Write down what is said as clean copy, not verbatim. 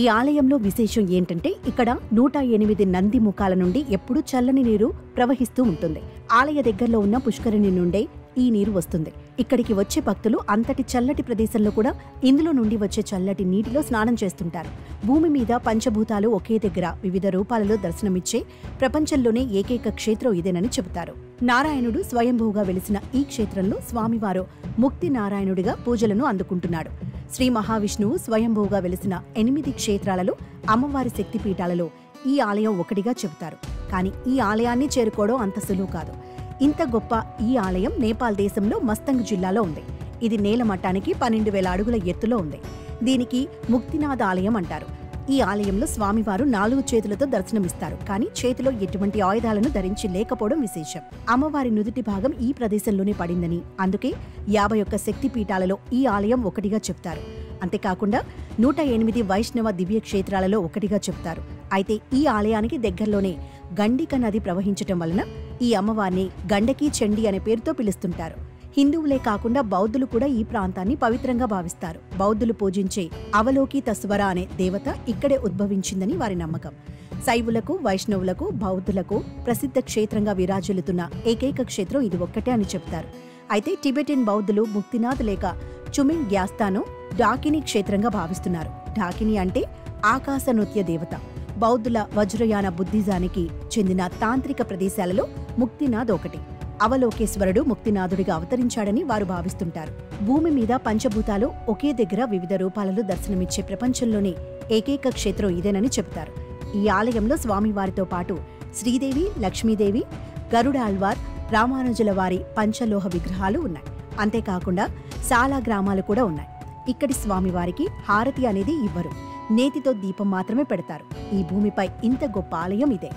ఈ ఆలయంలో విశేషం ఏంటంటే ఇక్కడ 108 నంది ముఖాల నుండి ఎప్పుడూ చల్లని నీరు ప్రవహిస్తూ ఉంటుంది. ఆలయ దగ్గరలో ఉన్న పుష్కరిణి నుండే ఈ నీరు వస్తుంది. ఇక్కడికి వచ్చే భక్తులు అంతటి చల్లటి ప్రదేశంలో కూడా ఇందులో నుండి వచ్చే చల్లటి నీటిలో స్నానం చేస్తుంటారు. భూమి మీద పంచభూతాలు ఒకే దగ్గర వివిధ రూపాలలో దర్శనమిచ్చే ప్రపంచంలోనే ఏకైక క్షేత్రం ఇదేనని చెబుతారు. నారాయణుడు స్వయంభూగా వెలిసిన ఈ క్షేత్రంలో స్వామివారు ముక్తి నారాయణుడిగా పూజలను అందుకుంటున్నాడు. శ్రీ మహావిష్ణువు స్వయంభూగా వెలిసిన 8 క్షేత్రాలలో అమ్మవారి శక్తిపీఠాలలో ఈ ఆలయం ఒకటిగా చెబుతారు. కానీ ఈ ఆలయాన్ని చేరుకోవడం అంత సులువు కాదు. ఇంత గొప్ప ఈ ఆలయం నేపాల్ దేశంలో మస్తంగ్ జిల్లాలో ఉంది. ఇది నేల మట్టానికి 12,000 అడుగుల ఎత్తులో ఉంది. దీనికి ముక్తినాథ్ ఆలయం అంటారు. ఈ ఆలయంలో స్వామివారు 4 చేతులతో దర్శనమిస్తారు. కానీ చేతిలో ఎటువంటి ఆయుధాలను ధరించి లేకపోవడం విశేషం. అమ్మవారి నుదుటి భాగం ఈ ప్రదేశంలోనే పడిందని, అందుకే 51 శక్తిపీఠాలలో ఈ ఆలయం ఒకటిగా చెప్తారు. అంతేకాకుండా 108 వైష్ణవ దివ్య క్షేత్రాలలో ఒకటిగా చెప్తారు. అయితే ఈ ఆలయానికి దగ్గరలోనే గండిక నది ప్రవహించటం వలన ఈ అమ్మవారిని గండకీ చండి అనే పేరుతో పిలుస్తుంటారు. హిందువులే కాకుండా బౌద్ధులు కూడా ఈ ప్రాంతాన్ని పవిత్రంగా భావిస్తారు. బౌద్ధులు పూజించే అవలోకి తస్వర అనే దేవత ఇక్కడే ఉద్భవించిందని వారి నమ్మకం. శైవులకు, వైష్ణవులకు, బౌద్ధులకు ప్రసిద్ధ క్షేత్రంగా విరాజిల్లుతున్న ఏకైక క్షేత్రం ఇది ఒక్కటే అని చెప్తారు. అయితే టిబెటిన్ బౌద్ధులు ముక్తినాథ్ లేక చుమింగ్ గ్యాస్తాను డాకిని క్షేత్రంగా భావిస్తున్నారు. డాకిని అంటే ఆకాశ నృత్య దేవత. బౌద్ధుల వజ్రయాన బుద్ధిజానికి చెందిన తాంత్రిక ప్రదేశాలలో ముక్తినాథ్ ఒకటి. అవలోకేశ్వరుడు ముక్తినాథుడిగా అవతరించాడని వారు భావిస్తుంటారు. భూమి మీద పంచభూతాలు ఒకే దగ్గర వివిధ రూపాలలో దర్శనమిచ్చే ప్రపంచంలోనే ఏకైక క్షేత్రం ఇదేనని చెబుతారు. ఈ ఆలయంలో స్వామివారితో పాటు శ్రీదేవి, లక్ష్మీదేవి, గరుడాళ్వార్, రామానుజుల వారి పంచలోహ విగ్రహాలు ఉన్నాయి. అంతేకాకుండా చాలా గ్రామాలు కూడా ఉన్నాయి. ఇక్కడి స్వామివారికి హారతి అనేది ఇవ్వరు. నేతితో దీపం మాత్రమే పెడతారు. ఈ భూమిపై ఇంత గొప్ప ఆలయం ఇదే.